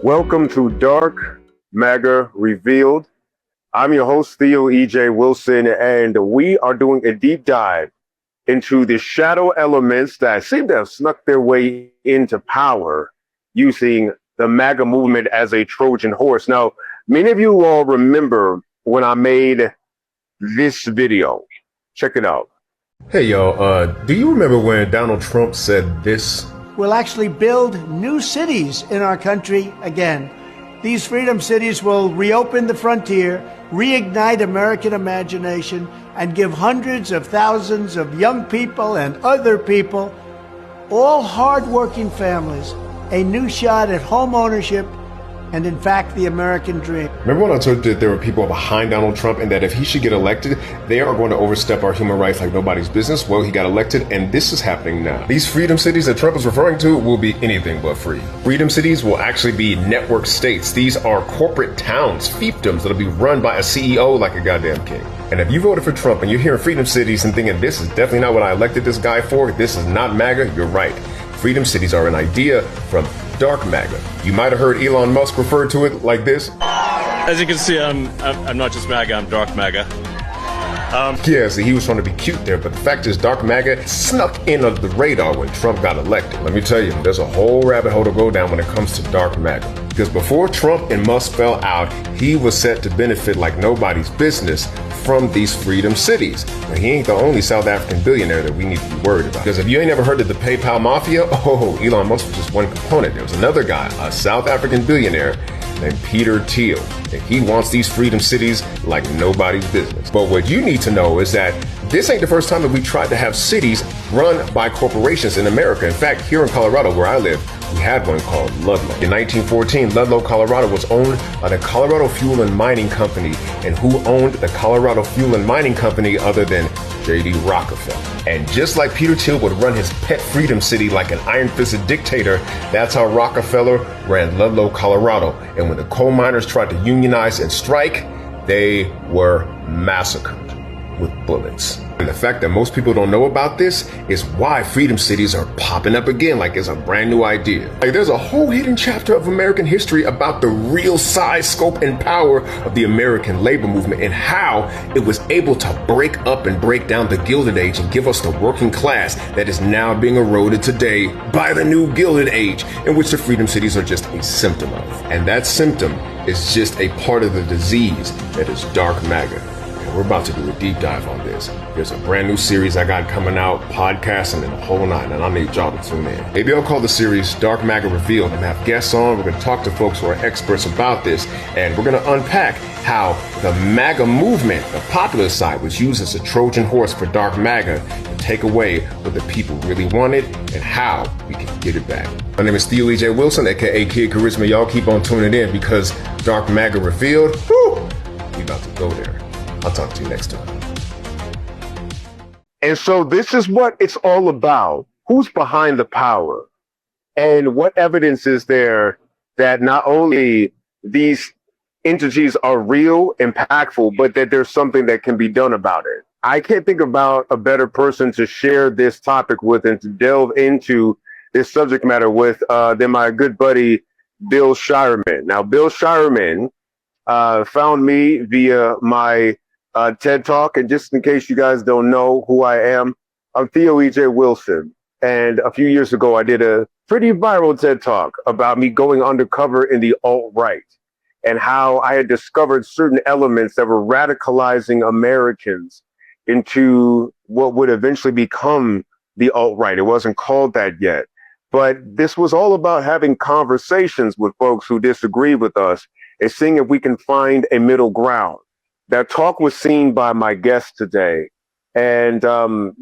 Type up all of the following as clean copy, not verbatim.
Welcome to Dark MAGA Revealed. I'm your host, Theo E.J. Wilson, and we are doing a deep dive into the shadow elements that seem to have snuck their way into power using the MAGA movement as a Trojan horse. Now, many of you all remember when I made this video. Check it out. Hey y'all, do you remember when Donald Trump said this? We'll actually build new cities in our country again. These freedom cities will reopen the frontier, reignite American imagination, and give hundreds of thousands of young people and other people, all hardworking families, a new shot at home ownership and, in fact, the American dream. Remember when I told you that there were people behind Donald Trump and that if he should get elected, they are going to overstep our human rights like nobody's business? Well, he got elected, and this is happening now. These freedom cities that Trump is referring to will be anything but free. Freedom cities will actually be network states. These are corporate towns, fiefdoms, that'll be run by a CEO like a goddamn king. And if you voted for Trump and you're hearing freedom cities and thinking this is definitely not what I elected this guy for, this is not MAGA, you're right. Freedom cities are an idea from Dark MAGA. You might have heard Elon Musk refer to it like this. As you can see, I'm not just MAGA, I'm Dark MAGA. Yeah, see, he was trying to be cute there, but the fact is Dark MAGA snuck in under the radar when Trump got elected. Let me tell you, there's a whole rabbit hole to go down when it comes to Dark MAGA. Because before Trump and Musk fell out, he was set to benefit like nobody's business from these freedom cities. But he ain't the only South African billionaire that we need to be worried about. Because if you ain't ever heard of the PayPal Mafia, Elon Musk was just one component. There was another guy, a South African billionaire named Peter Thiel, and he wants these freedom cities like nobody's business. But what you need to know is that this ain't the first time that we tried to have cities run by corporations in America. In fact, here in Colorado, where I live, we had one called Ludlow. In 1914, Ludlow, Colorado was owned by the Colorado Fuel and Mining Company. And who owned the Colorado Fuel and Mining Company other than J.D. Rockefeller? And just like Peter Thiel would run his pet freedom city like an iron-fisted dictator, that's how Rockefeller ran Ludlow, Colorado. And when the coal miners tried to unionize and strike, they were massacred with bullets. And the fact that most people don't know about this is why freedom cities are popping up again like it's a brand new idea. Like there's a whole hidden chapter of American history about the real size, scope, and power of the American labor movement and how it was able to break up and break down the Gilded Age and give us the working class that is now being eroded today by the new Gilded Age, in which the freedom cities are just a symptom of. And that symptom is just a part of the disease that is Dark MAGA. We're about to do a deep dive on this. There's a brand new series I got coming out, podcasting and the whole nine, and I need y'all to tune in. Maybe I'll call the series Dark MAGA Revealed and have guests on. We're going to talk to folks who are experts about this, and we're going to unpack how the MAGA movement, the popular side, was used as a Trojan horse for Dark MAGA to take away what the people really wanted and how we can get it back. My name is Theo E.J. Wilson, aka Kid Charisma. Y'all keep on tuning in because Dark MAGA Revealed, we about to go there. I'll talk to you next time. And so this is what it's all about. Who's behind the power? And what evidence is there that not only these entities are real, impactful, but that there's something that can be done about it? I can't think about a better person to share this topic with and to delve into this subject matter with than my good buddy, Bill Shireman. Now, Bill Shireman found me via my TED Talk. And just in case you guys don't know who I am, I'm Theo E.J. Wilson. And a few years ago, I did a pretty viral TED Talk about me going undercover in the alt-right and how I had discovered certain elements that were radicalizing Americans into what would eventually become the alt-right. It wasn't called that yet. But this was all about having conversations with folks who disagree with us and seeing if we can find a middle ground. That talk was seen by my guest today, and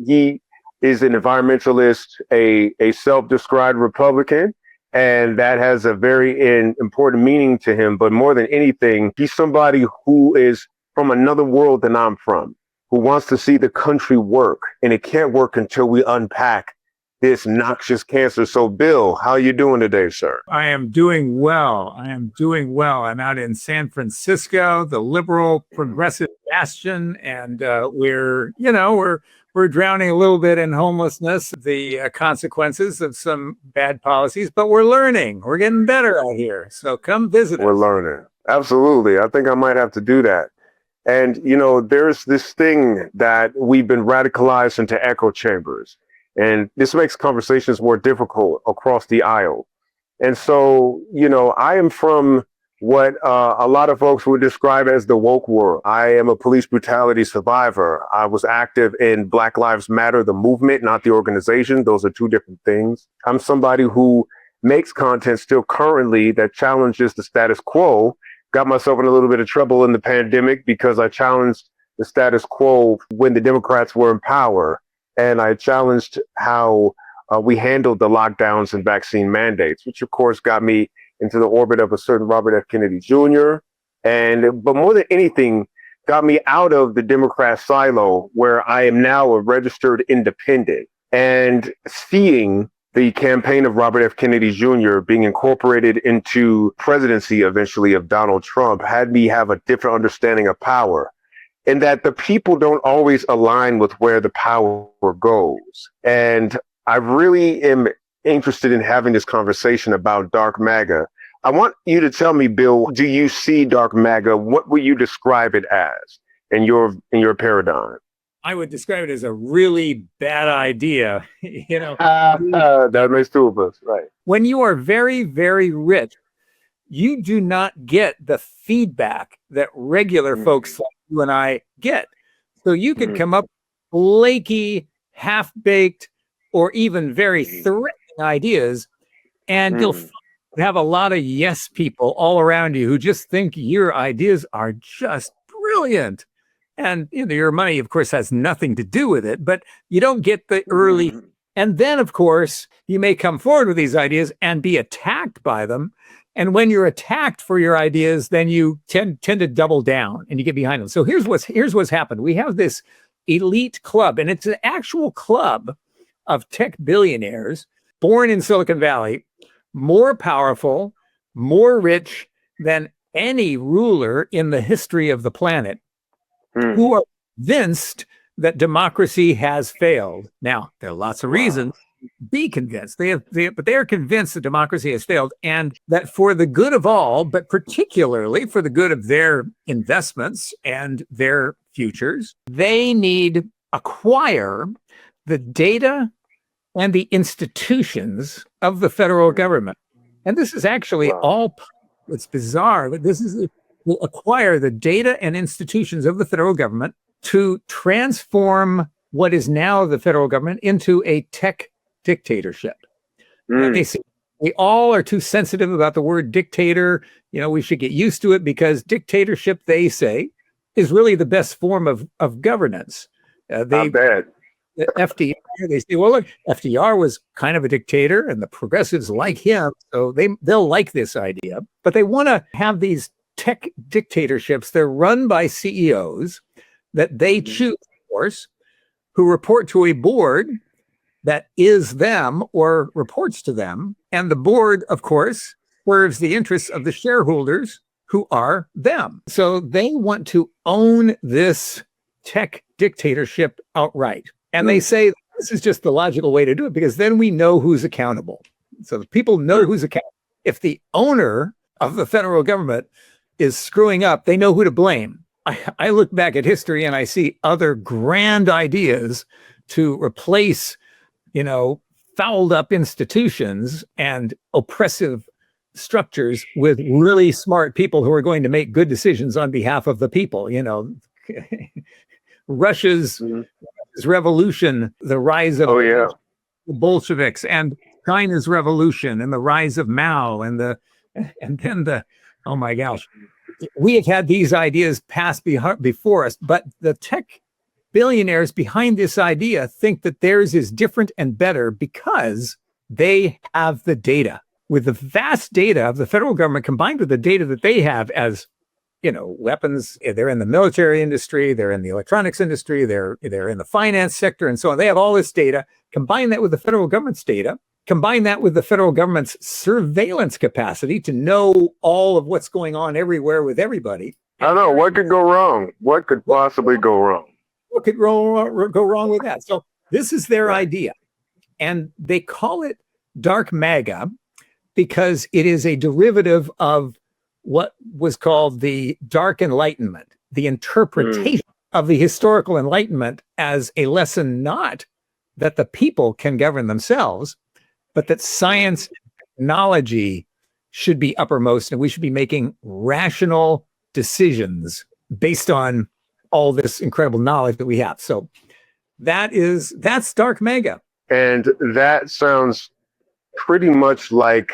he is an environmentalist, a self-described Republican, and that has a very important meaning to him. But more than anything, he's somebody who is from another world than I'm from, who wants to see the country work, and it can't work until we unpack this noxious cancer. So, Bill, how you doing today, sir? I am doing well. I'm out in San Francisco, the liberal progressive bastion, and we're drowning a little bit in homelessness, the consequences of some bad policies, but we're learning. We're getting better out here. So come visit us. We're learning. Absolutely. I think I might have to do that. And, there's this thing that we've been radicalized into echo chambers. And this makes conversations more difficult across the aisle. And so, I am from what a lot of folks would describe as the woke world. I am a police brutality survivor. I was active in Black Lives Matter, the movement, not the organization. Those are two different things. I'm somebody who makes content still currently that challenges the status quo. Got myself in a little bit of trouble in the pandemic because I challenged the status quo when the Democrats were in power. And I challenged how we handled the lockdowns and vaccine mandates, which of course got me into the orbit of a certain Robert F. Kennedy Jr. But more than anything, got me out of the Democrat silo where I am now a registered independent, and seeing the campaign of Robert F. Kennedy Jr. being incorporated into presidency eventually of Donald Trump had me have a different understanding of power, and that the people don't always align with where the power goes. And I really am interested in having this conversation about dark MAGA. I want you to tell me, Bill, do you see dark MAGA? What would you describe it as in your paradigm? I would describe it as a really bad idea. That makes two of us, right? When you are very, very rich, you do not get the feedback that regular folks like you and I get. So you could come up with flaky, half-baked, or even very threatening ideas, and you'll have a lot of yes people all around you who just think your ideas are just brilliant. And your money, of course, has nothing to do with it, but you don't get the early. And then, of course, you may come forward with these ideas and be attacked by them. And when you're attacked for your ideas, then you tend to double down and you get behind them. So here's what's happened. We have this elite club, and it's an actual club of tech billionaires born in Silicon Valley, more powerful, more rich than any ruler in the history of the planet, who are convinced that democracy has failed. Now, there are lots of reasons to be convinced. But they are convinced that democracy has failed, and that for the good of all, but particularly for the good of their investments and their futures, they need acquire the data and the institutions of the federal government. And this is actually it's bizarre, but this is will acquire the data and institutions of the federal government to transform what is now the federal government into a tech dictatorship. They say we all are too sensitive about the word dictator. We should get used to it because dictatorship, they say, is really the best form of governance. Not bad. FDR, they say, well, look, FDR was kind of a dictator and the progressives like him, so they'll like this idea. But they want to have these tech dictatorships. They're run by CEOs that they choose, of course, who report to a board that is them or reports to them. And the board, of course, serves the interests of the shareholders who are them. So they want to own this tech dictatorship outright. And they say this is just the logical way to do it because then we know who's accountable. So the people know who's accountable. If the owner of the federal government is screwing up, they know who to blame. I look back at history and I see other grand ideas to replace, fouled up institutions and oppressive structures with really smart people who are going to make good decisions on behalf of the people. Russia's revolution, the rise of the Bolsheviks, and China's revolution and the rise of Mao and then oh my gosh, we have had these ideas pass before us, but the tech billionaires behind this idea think that theirs is different and better because they have the data. With the vast data of the federal government combined with the data that they have as weapons. They're in the military industry. They're in the electronics industry. They're in the finance sector and so on. They have all this data. Combine that with the federal government's data. Combine that with the federal government's surveillance capacity to know all of what's going on everywhere with everybody. I know. What could go wrong? What could possibly go wrong? What could go wrong with that? So this is their idea. And they call it dark MAGA because it is a derivative of what was called the Dark Enlightenment, the interpretation of the historical Enlightenment as a lesson not that the people can govern themselves, but that science and technology should be uppermost and we should be making rational decisions based on all this incredible knowledge that we have. So that's dark MAGA. And that sounds pretty much like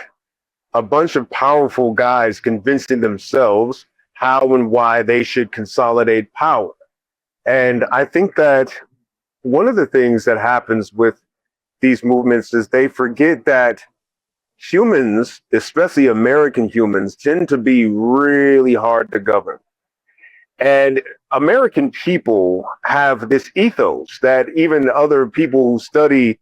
a bunch of powerful guys convincing themselves how and why they should consolidate power. And I think that one of the things that happens with these movements is they forget that humans, especially American humans, tend to be really hard to govern. And American people have this ethos that even other people who study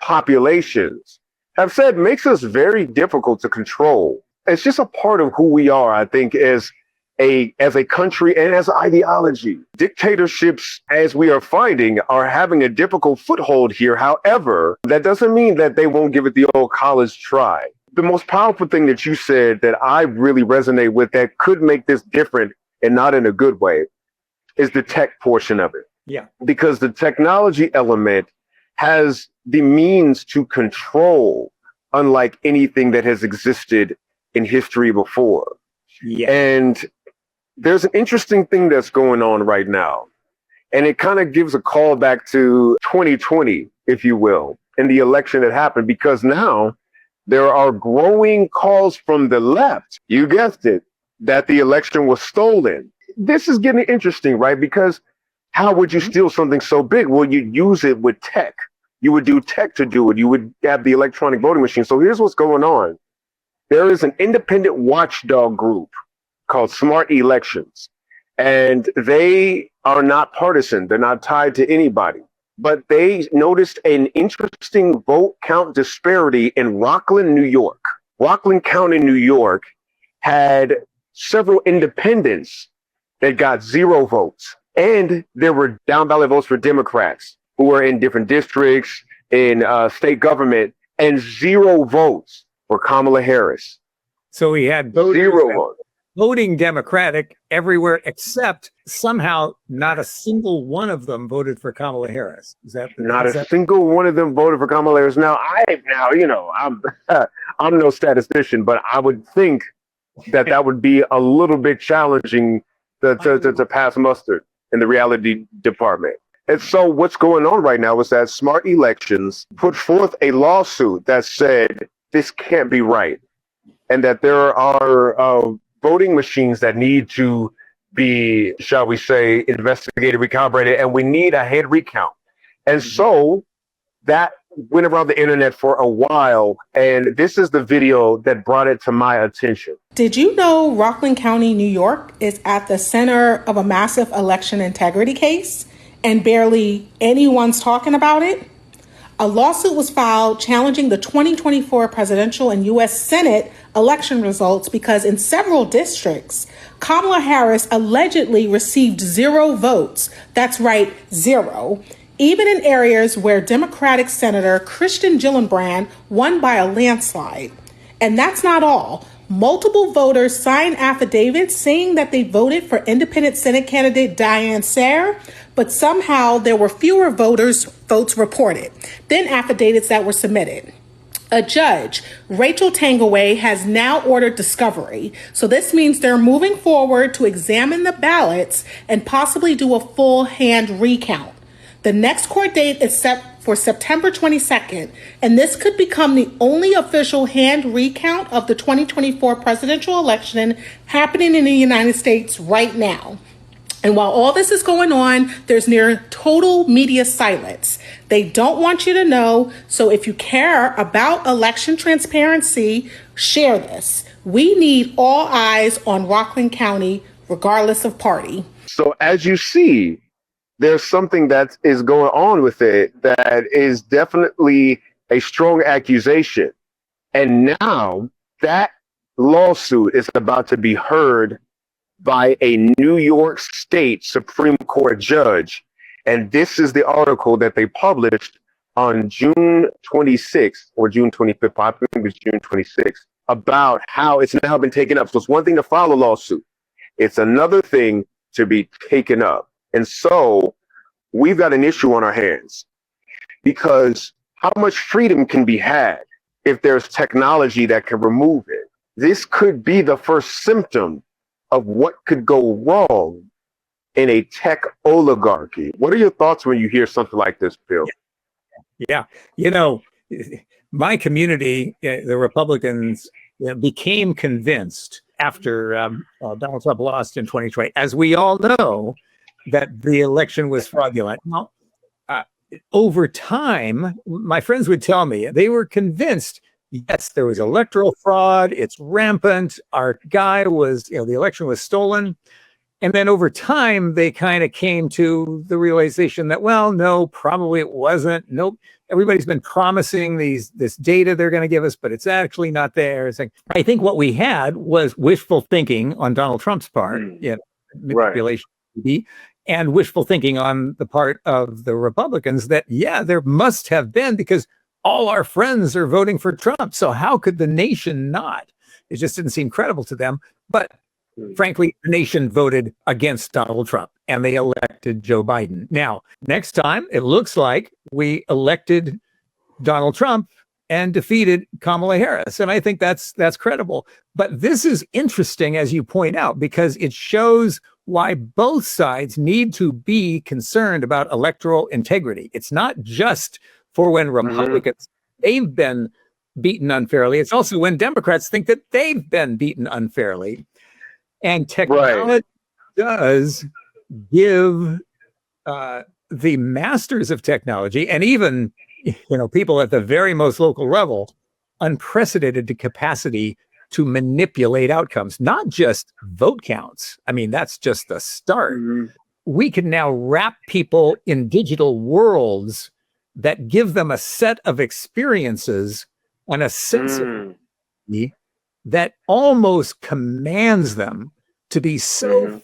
populations have said makes us very difficult to control. It's just a part of who we are, I think, as a country and as an ideology. Dictatorships, as we are finding, are having a difficult foothold here. However, that doesn't mean that they won't give it the old college try. The most powerful thing that you said that I really resonate with that could make this different and not in a good way is the tech portion of it. Yeah. Because the technology element has the means to control unlike anything that has existed in history before. Yeah. And there's an interesting thing that's going on right now. And it kind of gives a call back to 2020, if you will, and the election that happened, because now there are growing calls from the left, you guessed it, that the election was stolen. This is getting interesting, right? Because how would you steal something so big? Well, you'd use it with tech. You would do tech to do it. You would have the electronic voting machine. So here's what's going on. There is an independent watchdog group called Smart Elections, and they are not partisan. They're not tied to anybody, but they noticed an interesting vote count disparity in Rockland, New York. Rockland County, New York had several independents that got 0 votes. And there were down ballot votes for Democrats who were in different districts, in state government, and 0 votes for Kamala Harris. So we had 0 votes. Voting Democratic everywhere, except somehow not a single one of them voted for Kamala Harris. Not a single one of them voted for Kamala Harris. Now, I'm I'm no statistician, but I would think that would be a little bit challenging to pass muster in the reality department. And so what's going on right now is that Smart Elections put forth a lawsuit that said this can't be right, and that there are voting machines that need to be, shall we say, investigated, recalibrated, and we need a head recount. And so that went around the internet for a while, and this is the video that brought it to my attention. Did you know Rockland County, New York is at the center of a massive election integrity case, and barely anyone's talking about it? A lawsuit was filed challenging the 2024 presidential and U.S. Senate election results because in several districts, Kamala Harris allegedly received 0 votes. That's right, 0. Even in areas where Democratic Senator Kristen Gillibrand won by a landslide. And that's not all. Multiple voters signed affidavits saying that they voted for independent Senate candidate Diane Sayre, but somehow there were fewer votes reported than affidavits that were submitted. A judge, Rachel Tangaway, has now ordered discovery. So this means they're moving forward to examine the ballots and possibly do a full hand recount. The next court date is set for September 22nd, and this could become the only official hand recount of the 2024 presidential election happening in the United States right now. And while all this is going on, there's near total media silence. They don't want you to know. So if you care about election transparency, share this. We need all eyes on Rockland County regardless of party. So as you see, there's something that is going on with it that is definitely a strong accusation. And now that lawsuit is about to be heard by a New York State Supreme Court judge. And this is the article that they published on June 26th or June 25th, I think it was June 26th, about how it's now been taken up. So it's one thing to file a lawsuit. It's another thing to be taken up. And so we've got an issue on our hands, because how much freedom can be had if there's technology that can remove it? This could be the first symptom of what could go wrong in a tech oligarchy. What are your thoughts when you hear something like this, Bill? Yeah. You know, my community, the Republicans, became convinced after Donald Trump lost in 2020, as we all know, that the election was fraudulent. Well, over time, my friends would tell me they were convinced, yes, there was electoral fraud. It's rampant. Our guy was, the election was stolen. And then over time, they kind of came to the realization that, well, no, probably it wasn't. Nope. Everybody's been promising this data they're going to give us, but it's actually not there. It's like, I think what we had was wishful thinking on Donald Trump's part, manipulation, right, and wishful thinking on the part of the Republicans that, yeah, there must have been, because all our friends are voting for Trump. So how could the nation not? It just didn't seem credible to them. But frankly, the nation voted against Donald Trump and they elected Joe Biden. Now, next time, it looks like we elected Donald Trump and defeated Kamala Harris. And I think that's credible. But this is interesting, as you point out, because it shows why both sides need to be concerned about electoral integrity. It's not just for when Republicans, they've been beaten unfairly. It's also when Democrats think that they've been beaten unfairly. And technology does give the masters of technology, and even people at the very most local level, unprecedented capacity to manipulate outcomes, not just vote counts. I mean, that's just the start. We can now wrap people in digital worlds that give them a set of experiences and a sense of that almost commands them to be so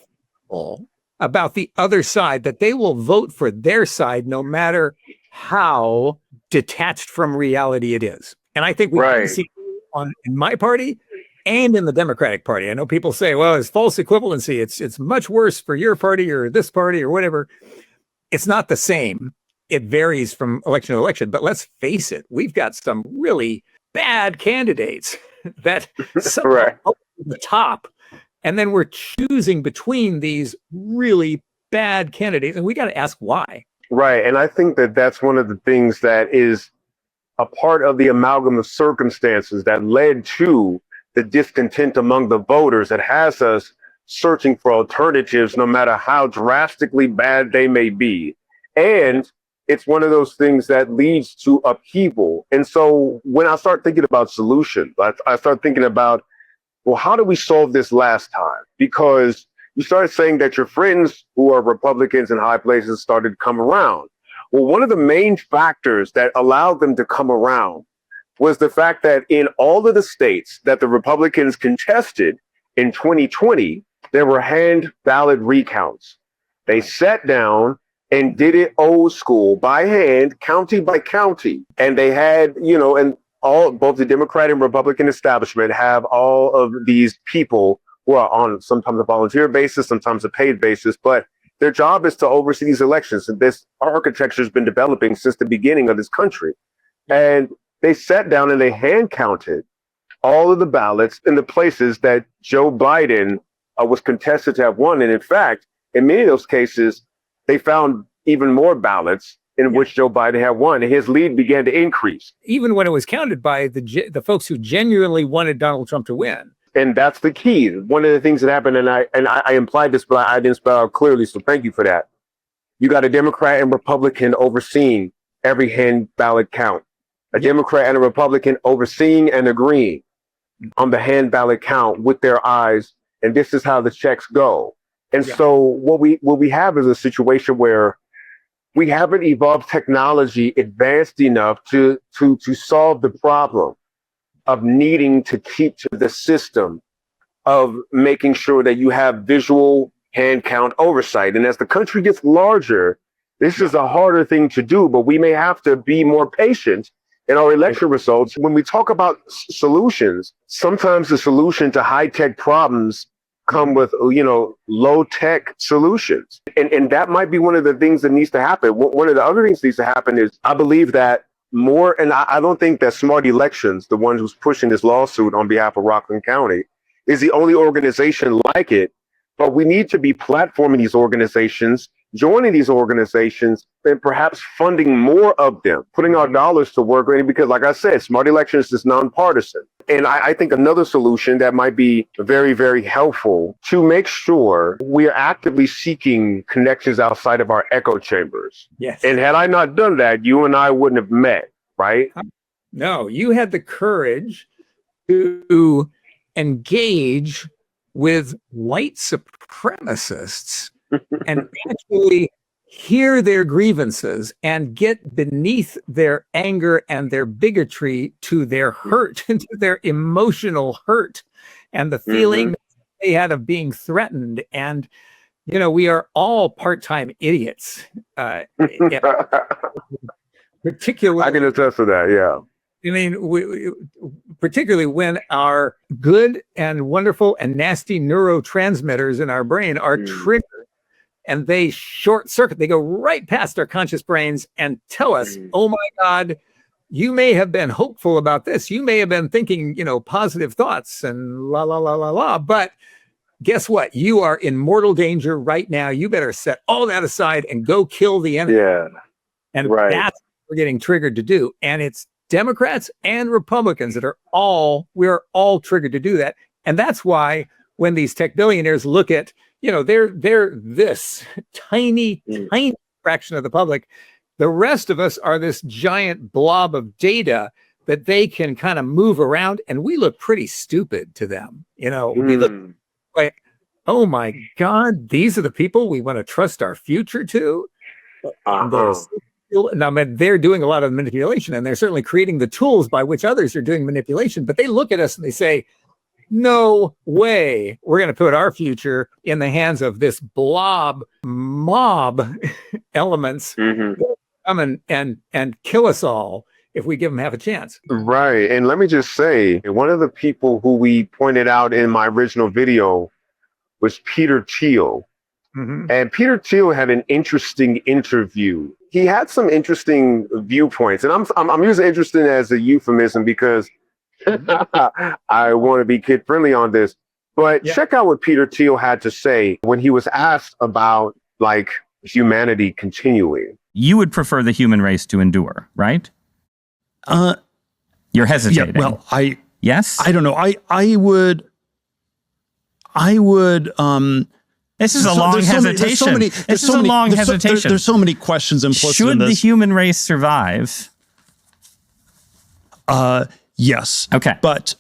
full about the other side that they will vote for their side no matter how detached from reality it is. And I think we can see in my party and in the Democratic Party. I know people say, well, it's false equivalency. It's much worse for your party or this party or whatever. It's not the same. It varies from election to election. But let's face it, we've got some really bad candidates that at the top, and then we're choosing between these really bad candidates, and we got to ask why. Right, and I think that that's one of the things that is a part of the amalgam of circumstances that led to the discontent among the voters that has us searching for alternatives, no matter how drastically bad they may be. And it's one of those things that leads to upheaval. And so when I start thinking about solutions, I start thinking about, well, how do we solve this last time? Because you started saying that your friends who are Republicans in high places started to come around. Well, one of the main factors that allowed them to come around was the fact that in all of the states that the Republicans contested in 2020, there were hand ballot recounts. They sat down and did it old school, by hand, county by county. And they had, and both the Democrat and Republican establishment have all of these people who are on sometimes a volunteer basis, sometimes a paid basis, but their job is to oversee these elections. And this architecture has been developing since the beginning of this country. And they sat down and they hand counted all of the ballots in the places that Joe Biden was contested to have won. And in fact, in many of those cases, they found even more ballots in which Joe Biden had won, and his lead began to increase. Even when it was counted by the folks who genuinely wanted Donald Trump to win. And that's the key. One of the things that happened, and I implied this, but I didn't spell out clearly, so thank you for that. You got a Democrat and Republican overseeing every hand ballot count. A Democrat and a Republican overseeing and agreeing on the hand ballot count with their eyes, and this is how the checks go. And so what we have is a situation where we haven't evolved technology advanced enough to solve the problem of needing to keep to the system of making sure that you have visual hand count oversight. And as the country gets larger, this is a harder thing to do, but we may have to be more patient in our election results. When we talk about solutions, sometimes the solution to high-tech problems come with, low-tech solutions. And that might be one of the things that needs to happen. One of the other things that needs to happen is, I believe that more, and I don't think that Smart Elections, the one who's pushing this lawsuit on behalf of Rockland County, is the only organization like it. But we need to be platforming these organizations, joining these organizations, and perhaps funding more of them, putting our dollars to work. Because like I said, Smart Elections is nonpartisan. And I think another solution that might be very, very helpful to make sure we are actively seeking connections outside of our echo chambers. Yes. And had I not done that, you and I wouldn't have met, right? No, you had the courage to engage with white supremacists and actually hear their grievances and get beneath their anger and their bigotry to their hurt, to their emotional hurt and the feeling they had of being threatened. And, we are all part-time idiots. Particularly, I can attest to that, yeah. I mean, particularly when our good and wonderful and nasty neurotransmitters in our brain are triggered and they short circuit, they go right past our conscious brains and tell us, oh my God, you may have been hopeful about this. You may have been thinking, positive thoughts and la, la, la, la, la. But guess what? You are in mortal danger right now. You better set all that aside and go kill the enemy. Yeah. And that's what we're getting triggered to do. And it's Democrats and Republicans that we're all triggered to do that. And that's why when these tech billionaires look at, they're this tiny fraction of the public. The rest of us are this giant blob of data that they can kind of move around, and we look pretty stupid to them. We look like, oh my God, these are the people we want to trust our future to. Now, they're doing a lot of manipulation, and they're certainly creating the tools by which others are doing manipulation. But they look at us and they say, no way we're going to put our future in the hands of this mob elements that come and kill us all if we give them half a chance. Right. And let me just say, one of the people who we pointed out in my original video was Peter Thiel. And Peter Thiel had an interesting interview. He had some interesting viewpoints, and I'm using interesting as a euphemism because I want to be kid friendly on this. But check out what Peter Thiel had to say when he was asked about humanity continuing. You would prefer the human race to endure, right? You're hesitating. Yeah, well, yes. I don't know. I would. This is a long hesitation. This is a long hesitation. There's so many questions implicit in this. Should the human race survive? Yes. Okay. But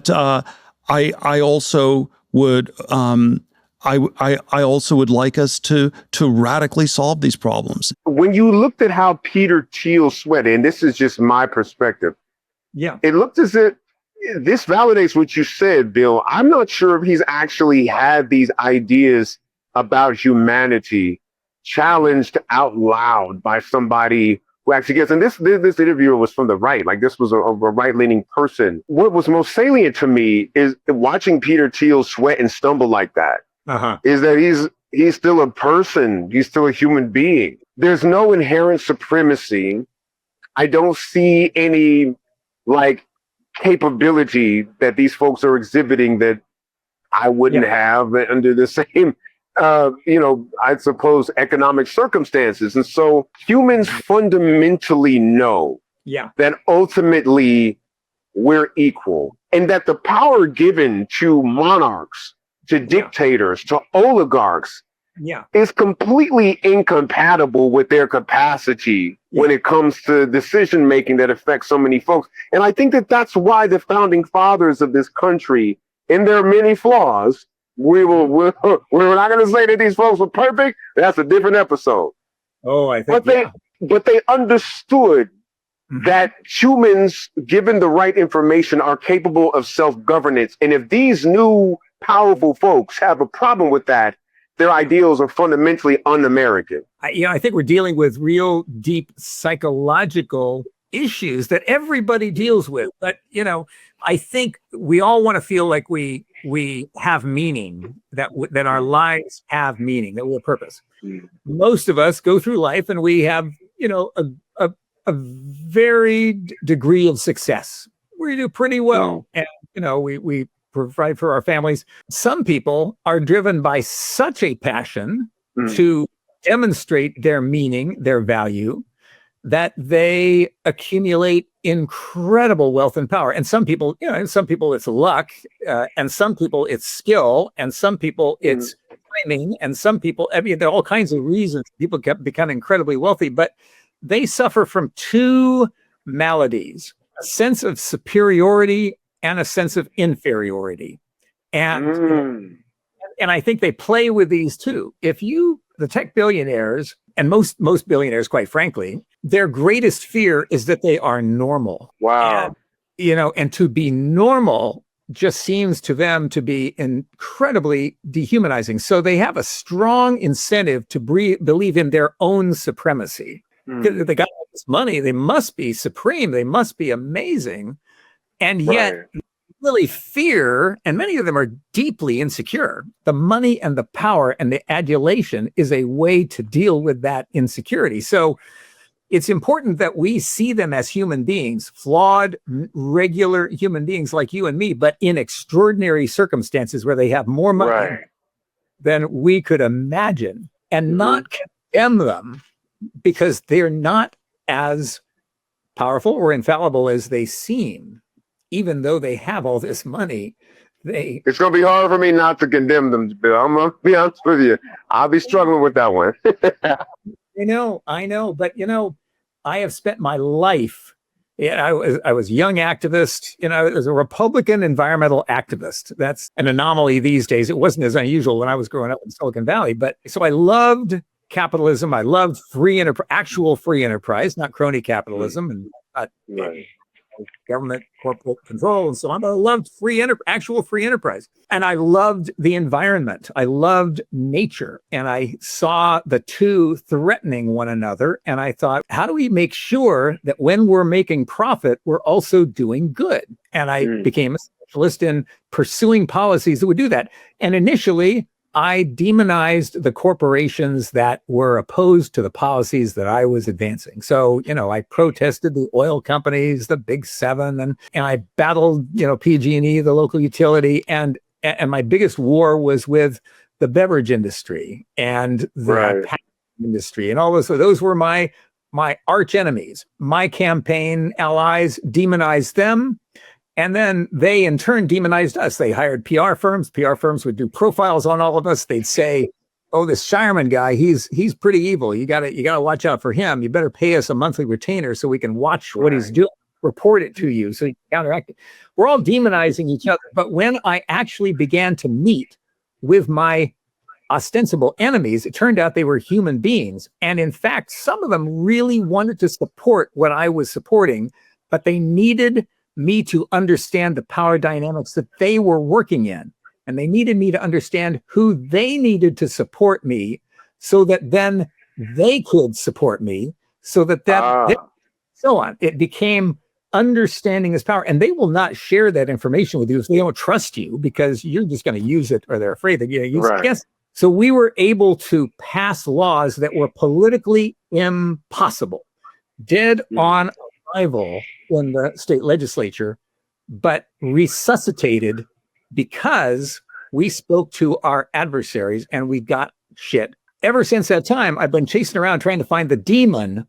I also would I also would like us to radically solve these problems. When you looked at how Peter Thiel sweated, and this is just my perspective, it looked as if this validates what you said, Bill. I'm not sure if he's actually had these ideas about humanity challenged out loud by somebody who actually gets, and this interviewer was from the right, this was a right-leaning person. What was most salient to me is watching Peter Thiel sweat and stumble like that, is that he's still a person. He's still a human being. There's no inherent supremacy. I don't see any capability that these folks are exhibiting that I wouldn't have under the same, I suppose, economic circumstances. And so humans fundamentally know that ultimately we're equal, and that the power given to monarchs, to dictators, to oligarchs is completely incompatible with their capacity when it comes to decision making that affects so many folks. And I think that that's why the founding fathers of this country, in their many flaws, we're not going to say that these folks were perfect. That's a different episode. Oh, I think, but they understood that humans, given the right information, are capable of self-governance. And if these new powerful folks have a problem with that, their ideals are fundamentally un-American. I think we're dealing with real deep psychological issues that everybody deals with. But, I think we all want to feel like we have meaning, that our lives have meaning, that we have purpose. Most of us go through life and we have, a varied degree of success. We do pretty well. And, we provide for our families. Some people are driven by such a passion to demonstrate their meaning, their value, that they accumulate incredible wealth and power. And some people, it's luck, and some people it's skill, and some people it's timing, and some people, there are all kinds of reasons people become incredibly wealthy, but they suffer from two maladies: a sense of superiority and a sense of inferiority. And I think they play with these two. The tech billionaires, and most billionaires, quite frankly, their greatest fear is that they are normal. Wow. And to be normal just seems to them to be incredibly dehumanizing. So they have a strong incentive to believe in their own supremacy. They got all this money. They must be supreme. They must be amazing. And yet really fear, and many of them are deeply insecure. The money and the power and the adulation is a way to deal with that insecurity. So it's important that we see them as human beings, flawed, regular human beings like you and me, but in extraordinary circumstances where they have more money than we could imagine, and not condemn them because they're not as powerful or infallible as they seem. Even though they have all this money, it's going to be hard for me not to condemn them, Bill. I'm going to be honest with you. I'll be struggling with that one. I know. But, I have spent my life, I was a young activist, as a Republican environmental activist. That's an anomaly these days. It wasn't as unusual when I was growing up in Silicon Valley. But so I loved capitalism. I loved actual free enterprise, not crony capitalism, and not government, corporate control, and so on. But I loved actual free enterprise. And I loved the environment. I loved nature. And I saw the two threatening one another. And I thought, how do we make sure that when we're making profit, we're also doing good? And I became a specialist in pursuing policies that would do that. And initially, I demonized the corporations that were opposed to the policies that I was advancing. So, I protested the oil companies, the big seven, and I battled, PG&E, the local utility. And my biggest war was with the beverage industry and the packaging industry and all those. So those were my arch enemies. My campaign allies demonized them. And then they, in turn, demonized us. They hired PR firms. PR firms would do profiles on all of us. They'd say, "Oh, this Shireman guy, he's pretty evil. You gotta watch out for him. You better pay us a monthly retainer so we can watch what he's doing, report it to you, so you can counteract it." We're all demonizing each other. But when I actually began to meet with my ostensible enemies, it turned out they were human beings. And in fact, some of them really wanted to support what I was supporting, but they needed me to understand the power dynamics that they were working in. And they needed me to understand who they needed to support me so that then they could support me, so that so on. It became understanding this power. And they will not share that information with you if they don't trust you, because you're just going to use it, or they're afraid that you're going to use it against. So we were able to pass laws that were politically impossible, dead on arrival in the state legislature, but resuscitated because we spoke to our adversaries and we got shit. Ever since that time, I've been chasing around trying to find the demon.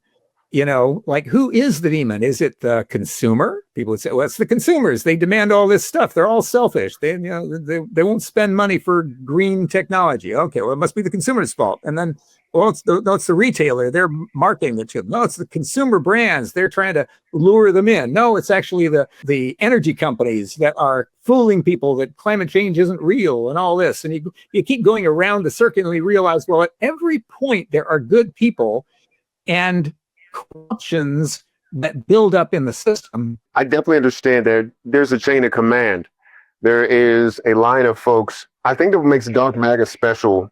Like, who is the demon? Is it the consumer? People would say, well, it's the consumers. They demand all this stuff. They're all selfish. They won't spend money for green technology. Okay, well, it must be the consumer's fault. And then Well, it's the retailer. They're marketing it to them. No, it's the consumer brands. They're trying to lure them in. No, it's actually the energy companies that are fooling people that climate change isn't real and all this. And you keep going around the circuit, and we realize, well, at every point there are good people and corruptions that build up in the system. I definitely understand that there's a chain of command. There is a line of folks. I think that what makes Dark MAGA special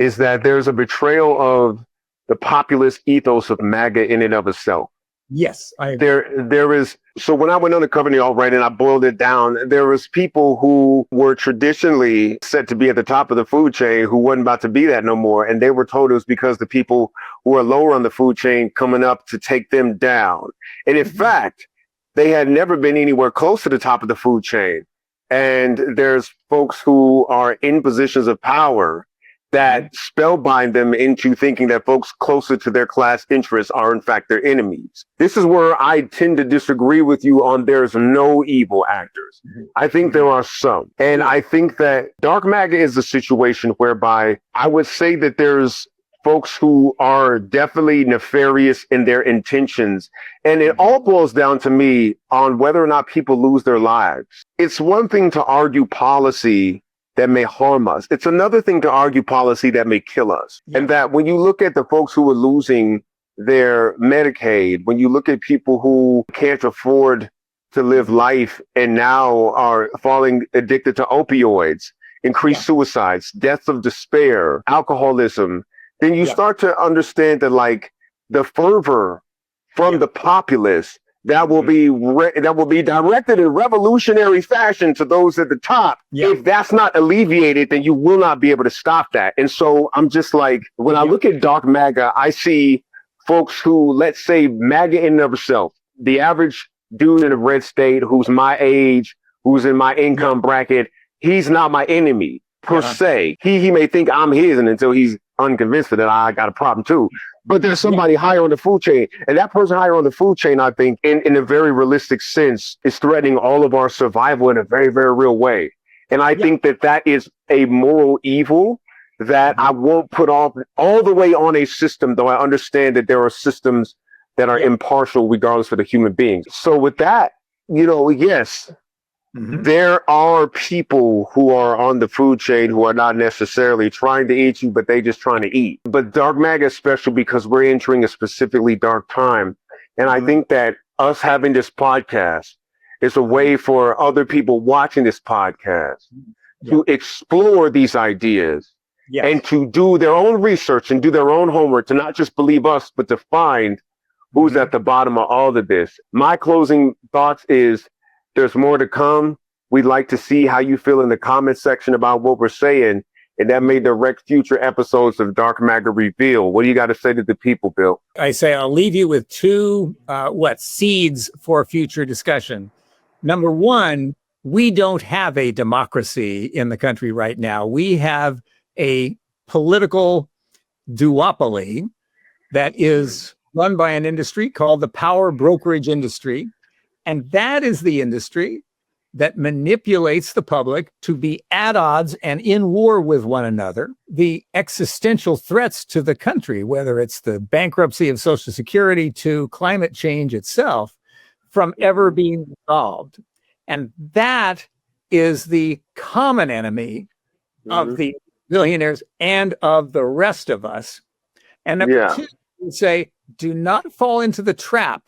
is that there's a betrayal of the populist ethos of MAGA in and of itself. Yes, I agree. There is. So when I went undercover in the alt-right and I boiled it down, there was people who were traditionally said to be at the top of the food chain who wasn't about to be that no more. And they were told it was because the people who are lower on the food chain coming up to take them down. And in fact, they had never been anywhere close to the top of the food chain. And there's folks who are in positions of power that spellbind them into thinking that folks closer to their class interests are in fact their enemies. This is where I tend to disagree with you on there's no evil actors. I think there are some. And I think that Dark MAGA is a situation whereby I would say that there's folks who are definitely nefarious in their intentions. And it all boils down to me on whether or not people lose their lives. It's one thing to argue policy that may harm us. It's another thing to argue policy that may kill us. Yeah. And that when you look at the folks who are losing their Medicaid, when you look at people who can't afford to live life and now are falling addicted to opioids, increased suicides, deaths of despair, alcoholism, then you start to understand that like the fervor from the populace that will be directed in revolutionary fashion to those at the top. If that's not alleviated, then you will not be able to stop that. And so I'm just like, when I look at Dark MAGA, I see folks who, let's say, MAGA in and of itself, the average dude in a red state who's my age, who's in my income bracket, he's not my enemy per se. He may think I'm his, and until he's unconvinced that I got a problem too. But there's somebody higher on the food chain. And that person higher on the food chain, I think, in a very realistic sense, is threatening all of our survival in a very, very real way. And I think that that is a moral evil that I won't put off all the way on a system, though I understand that there are systems that are impartial regardless of the human beings. So with that, yes, there are people who are on the food chain who are not necessarily trying to eat you, but they just trying to eat. But Dark MAGA is special because we're entering a specifically dark time. And I think that us having this podcast is a way for other people watching this podcast to explore these ideas and to do their own research and do their own homework, to not just believe us, but to find who's at the bottom of all of this. My closing thoughts is, there's more to come. We'd like to see how you feel in the comment section about what we're saying, and that may direct future episodes of Dark MAGA Reveal. What do you got to say to the people, Bill? I say I'll leave you with two seeds for future discussion. Number one, we don't have a democracy in the country right now. We have a political duopoly that is run by an industry called the power brokerage industry. And that is the industry that manipulates the public to be at odds and in war with one another. The existential threats to the country, whether it's the bankruptcy of Social Security to climate change itself, from ever being resolved. And that is the common enemy of the billionaires and of the rest of us. And number two, we say, do not fall into the trap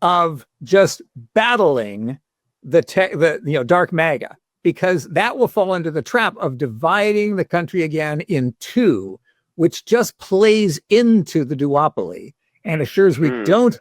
of just battling the Dark MAGA, because that will fall into the trap of dividing the country again in two, which just plays into the duopoly and assures we don't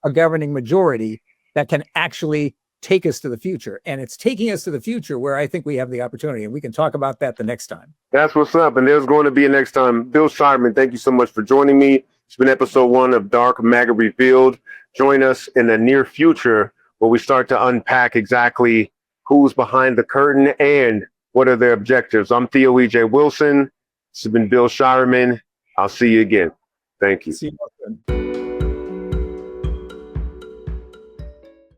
a governing majority that can actually take us to the future. And it's taking us to the future where I think we have the opportunity, and we can talk about that the next time. That's what's up. And there's going to be a next time. Bill Shireman, thank you so much for joining me. It's been episode 1 of Dark MAGA Revealed. Join us in the near future where we start to unpack exactly who's behind the curtain and what are their objectives. I'm Theo E.J. Wilson. This has been Bill Shireman. I'll see you again. Thank you. See you again.